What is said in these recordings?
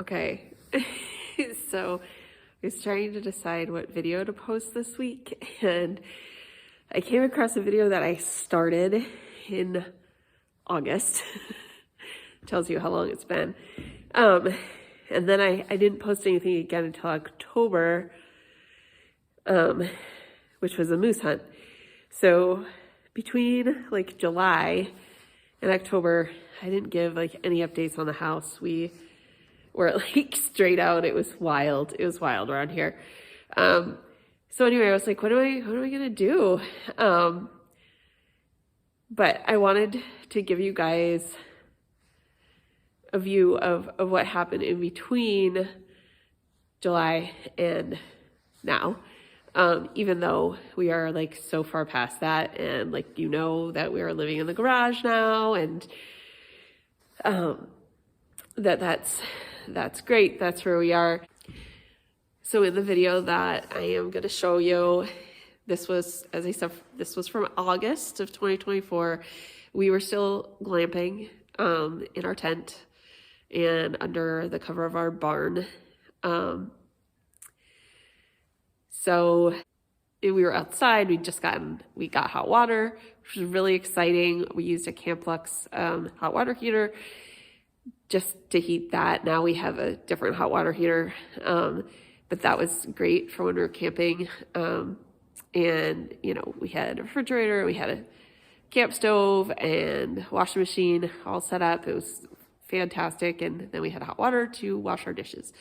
Okay, so I was trying to decide what video to post this week, and I came across a video that I started in August. Tells you how long it's been. And then I didn't post anything again until October, which was a moose hunt. So between like July and October, I didn't give like any updates on the house. We were like straight out. It was wild. It was wild around here. So anyway, I was like, what am I gonna do? But I wanted to give you guys a view of what happened in between July and now. Even though we are like so far past that, and like, you know, that we are living in the garage now, and that's great. That's where we are. So in the video that I am going to show you, this was, as I said, this was from August of 2024. We were still glamping in our tent and under the cover of our barn. So we were outside. We got hot water, which was really exciting. We used a Camplux hot water heater just to heat that. Now we have a different hot water heater, but that was great for when we were camping. And you know, we had a refrigerator, we had a camp stove and washing machine all set up. It was fantastic. And then we had hot water to wash our dishes.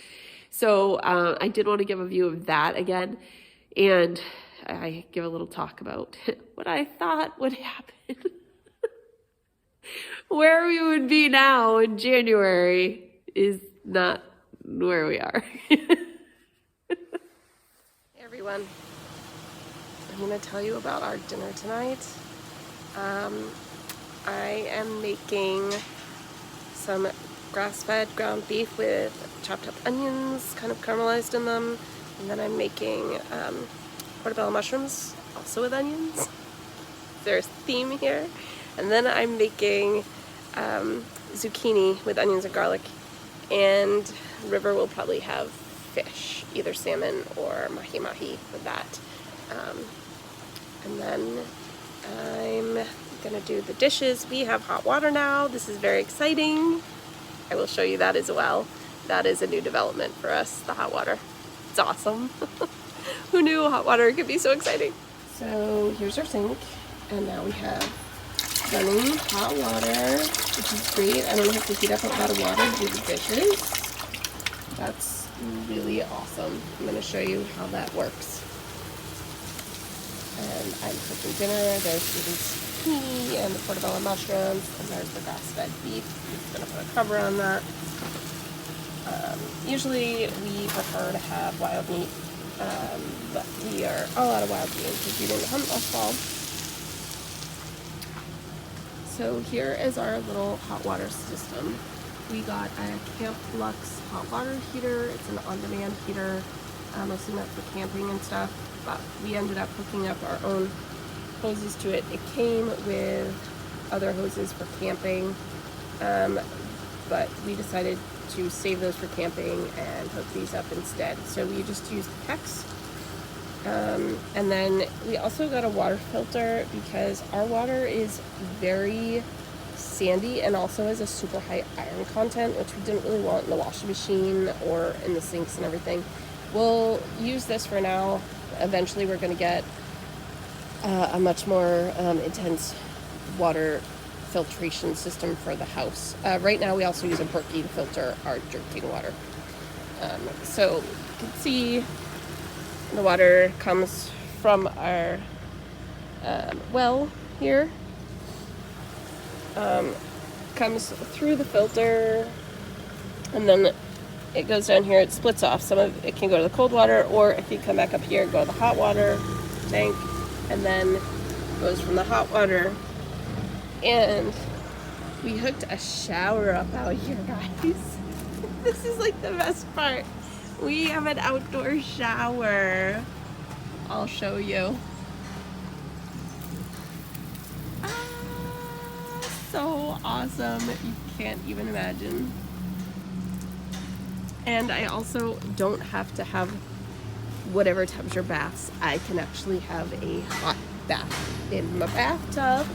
So I did want to give a view of that again, and I give a little talk about what I thought would happen. Where we would be now in January is not where we are. Hey everyone, I'm going to tell you about our dinner tonight. I am making some grass-fed ground beef with chopped up onions, kind of caramelized in them, and then I'm making portobello mushrooms, also with onions. There's a theme here. And then I'm making zucchini with onions and garlic, and River will probably have fish, either salmon or mahi-mahi with that. And then I'm gonna do the dishes. We have hot water now. This is very exciting. I will show you that as well. That is a new development for us, the hot water. It's awesome. Who knew hot water could be so exciting? So here's our sink, and now we have running hot water, which is great. I don't have to heat up a lot of water to do the dishes. That's really awesome. I'm going to show you how that works. And I'm cooking dinner. There's the zucchini and the portobello mushrooms, and there's the grass-fed beef. I'm just going to put a cover on that. Usually we prefer to have wild meat, but we are all out of wild meat because we didn't hunt last fall. So here is our little hot water system. We got a Camplux hot water heater. It's an on-demand heater, mostly meant for camping and stuff, but we ended up hooking up our own hoses to it. It came with other hoses for camping, but we decided to save those for camping and hook these up instead. So we just used the PEX. And then we also got a water filter because our water is very sandy and also has a super high iron content, which we didn't really want in the washing machine or in the sinks and everything. We'll use this for now. Eventually we're going to get a much more intense water filtration system for the house. Right now we also use a Berkey to filter our drinking water. So you can see the water comes from our well here. Comes through the filter, and then it goes down here. It splits off. Some of it can go to the cold water, or it can come back up here and go to the hot water tank, and then goes from the hot water. And we hooked a shower up out here, guys. This is like the best part. We have an outdoor shower. I'll show you. So awesome. You can't even imagine. And I also don't have to have whatever temperature baths. I can actually have a hot bath in my bathtub,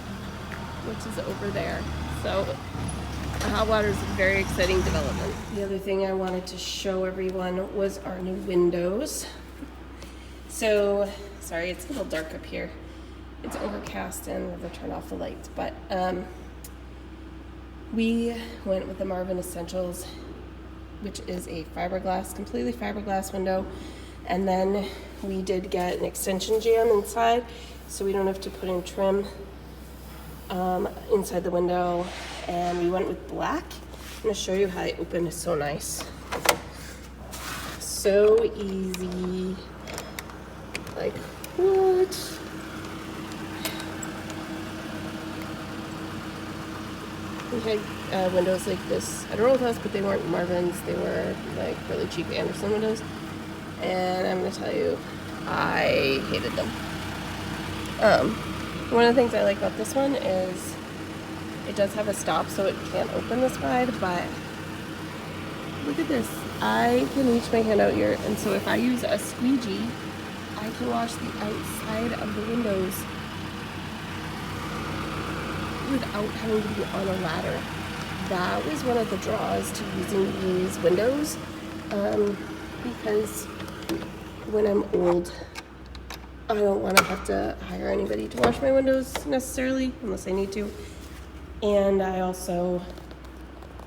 which is over there. So hot water is a very exciting development. The other thing I wanted to show everyone was our new windows. So, sorry, it's a little dark up here. It's overcast and we're gonna turn off the lights, but we went with the Marvin Essentials, which is a fiberglass, completely fiberglass window. And then we did get an extension jamb inside, so we don't have to put in trim inside the window. And we went with black. I'm gonna show you how they open. It's so nice. So easy. Like, what? We had windows like this at our old house, but they weren't Marvin's. They were like really cheap Anderson windows. And I'm gonna tell you, I hated them. One of the things I like about this one is it does have a stop, so it can't open this wide, but look at this. I can reach my hand out here, and so if I use a squeegee, I can wash the outside of the windows without having to be on a ladder. That was one of the draws to using these windows, because when I'm old, I don't want to have to hire anybody to wash my windows necessarily, unless I need to. And I also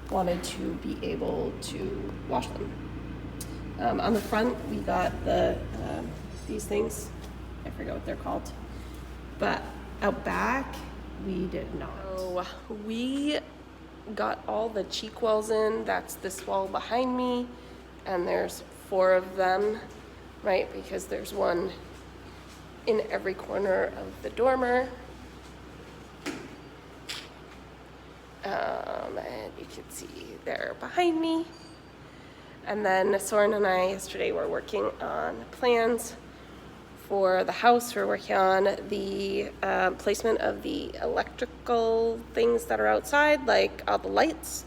wanted to be able to wash them. On the front, we got these things. I forget what they're called. But out back, we did not. So we got all the cheek wells in. That's this wall behind me. And there's 4 of them, right? Because there's one in every corner of the dormer. And you can see they're behind me. And then Soren and I yesterday were working on plans for the house. We're working on the placement of the electrical things that are outside, like all the lights,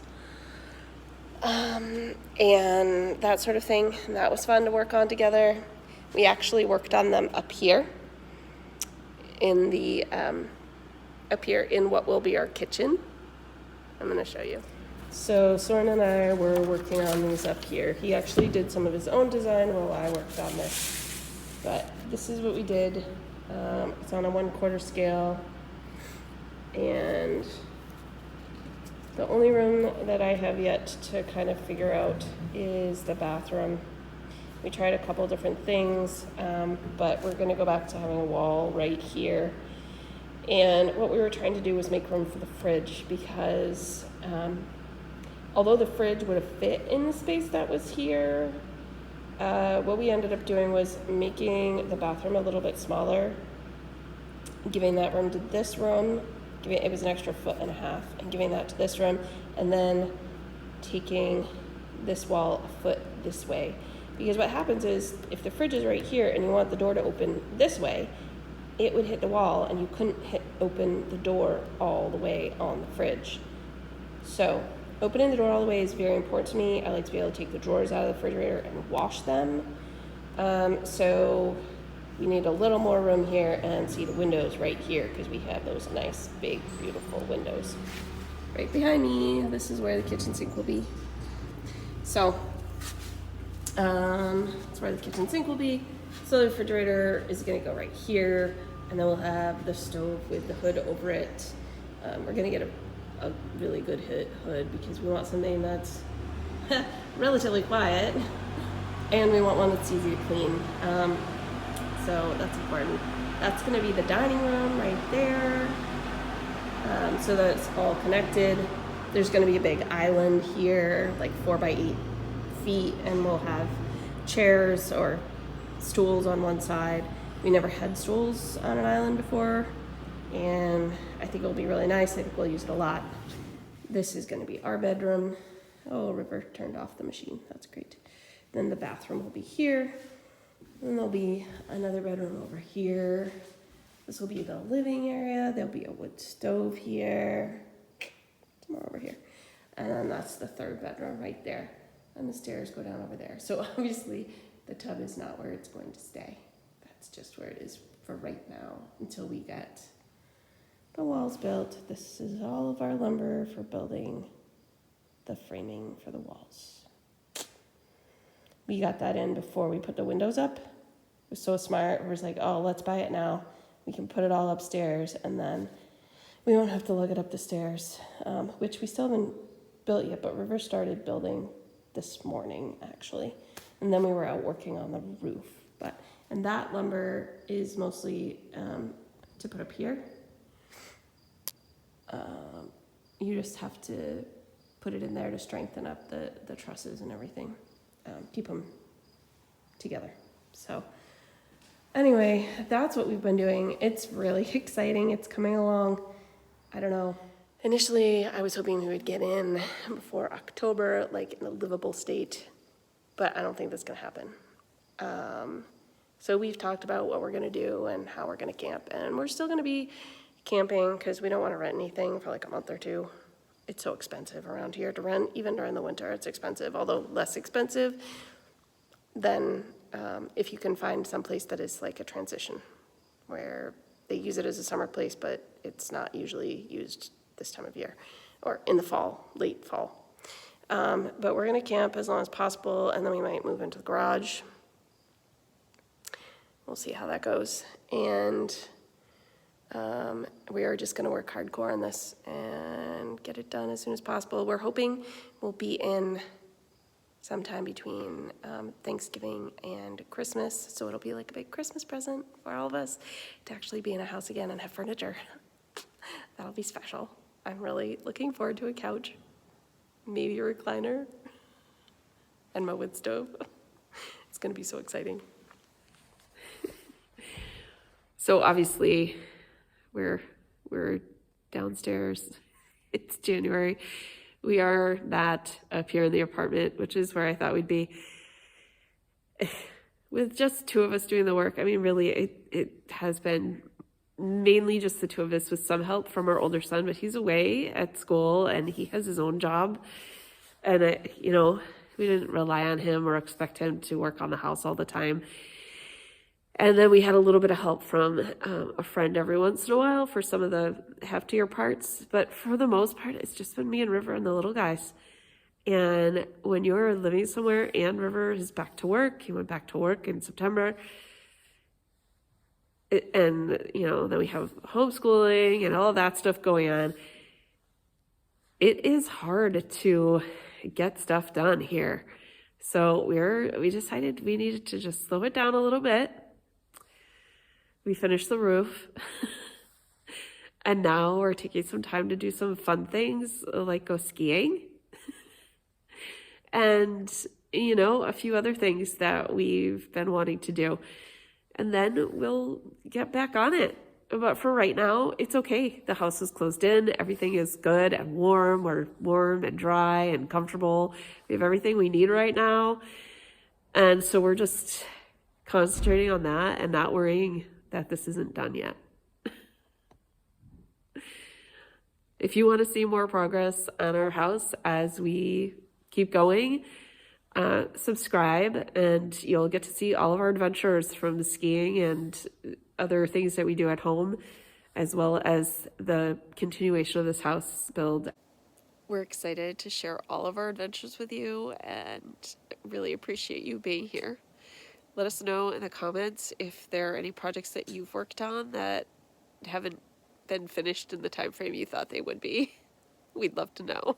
and that sort of thing. And that was fun to work on together. We actually worked on them up here in the in what will be our kitchen. I'm going to show you. So Soren and I were working on these up here. He actually did some of his own design while I worked on this. But this is what we did. It's on a 1/4 scale. And the only room that I have yet to kind of figure out is the bathroom. We tried a couple different things, but we're going to go back to having a wall right here. And what we were trying to do was make room for the fridge, because although the fridge would have fit in the space that was here, what we ended up doing was making the bathroom a little bit smaller, giving that room to this room, it was an extra 1.5 feet, and giving that to this room, and then taking this wall a foot this way. Because what happens is, if the fridge is right here and you want the door to open this way, it would hit the wall and you couldn't open the door all the way on the fridge. So opening the door all the way is very important to me. I like to be able to take the drawers out of the refrigerator and wash them. So we need a little more room here, and see the windows right here, because we have those nice, big, beautiful windows. Right behind me, this is where the kitchen sink will be. So that's where the kitchen sink will be. So the refrigerator is gonna go right here, and then we'll have the stove with the hood over it. We're gonna get a really good hood, because we want something that's relatively quiet, and we want one that's easy to clean. So that's important. That's gonna be the dining room right there. So that it's all connected. There's gonna be a big island here, like 4 by 8 feet, and we'll have chairs or stools on one side. We never had stools on an island before, and I think it'll be really nice. I think we'll use it a lot. This is going to be our bedroom. Oh, River turned off the machine. That's great. Then the bathroom will be here. Then there'll be another bedroom over here. This will be the living area. There'll be a wood stove here. Some more over here. And then that's the 3rd bedroom right there. and the stairs go down over there. So obviously the tub is not where it's going to stay. That's just where it is for right now until we get the walls built. This is all of our lumber for building the framing for the walls. We got that in before we put the windows up. It was so smart. It was like, oh, let's buy it now. We can put it all upstairs and then we won't have to lug it up the stairs, which we still haven't built yet, but River started building this morning actually. And then we were out working on the roof. And that lumber is mostly to put up here. You just have to put it in there to strengthen up the trusses and everything, keep them together. So anyway, that's what we've been doing. It's really exciting. It's coming along. I don't know. Initially, I was hoping we would get in before October, like in a livable state, but I don't think that's gonna happen. So we've talked about what we're gonna do and how we're gonna camp, and we're still gonna be camping because we don't want to rent anything for like a month or two. It's so expensive around here to rent. Even during the winter, it's expensive, although less expensive than if you can find some place that is like a transition where they use it as a summer place, but it's not usually used this time of year or in the fall, late fall. But we're gonna camp as long as possible, and then we might move into the garage. We'll see how that goes. And we are just gonna work hardcore on this and get it done as soon as possible. We're hoping we'll be in sometime between Thanksgiving and Christmas, so it'll be like a big Christmas present for all of us to actually be in a house again and have furniture. That'll be special. I'm really looking forward to a couch, maybe a recliner, and my wood stove. It's gonna be so exciting. So obviously, we're downstairs. It's January. We are not up here in the apartment, which is where I thought we'd be. With just two of us doing the work, I mean, really, it has been mainly just the two of us with some help from our older son, but he's away at school and he has his own job. And, we didn't rely on him or expect him to work on the house all the time. And then we had a little bit of help from a friend every once in a while for some of the heftier parts. But for the most part, it's just been me and River and the little guys. And when you're living somewhere and River is back to work, he went back to work in September. And, then we have homeschooling and all that stuff going on. It is hard to get stuff done here. So we decided we needed to just slow it down a little bit. We finished the roof. And now we're taking some time to do some fun things like go skiing. And, a few other things that we've been wanting to do. And then we'll get back on it. But for right now, it's okay. The house is closed in. Everything is good and warm. We're warm and dry and comfortable. We have everything we need right now. And so we're just concentrating on that and not worrying that this isn't done yet. If you want to see more progress on our house as we keep going, subscribe and you'll get to see all of our adventures from the skiing and other things that we do at home, as well as the continuation of this house build. We're excited to share all of our adventures with you and really appreciate you being here. Let us know in the comments if there are any projects that you've worked on that haven't been finished in the time frame you thought they would be. We'd love to know.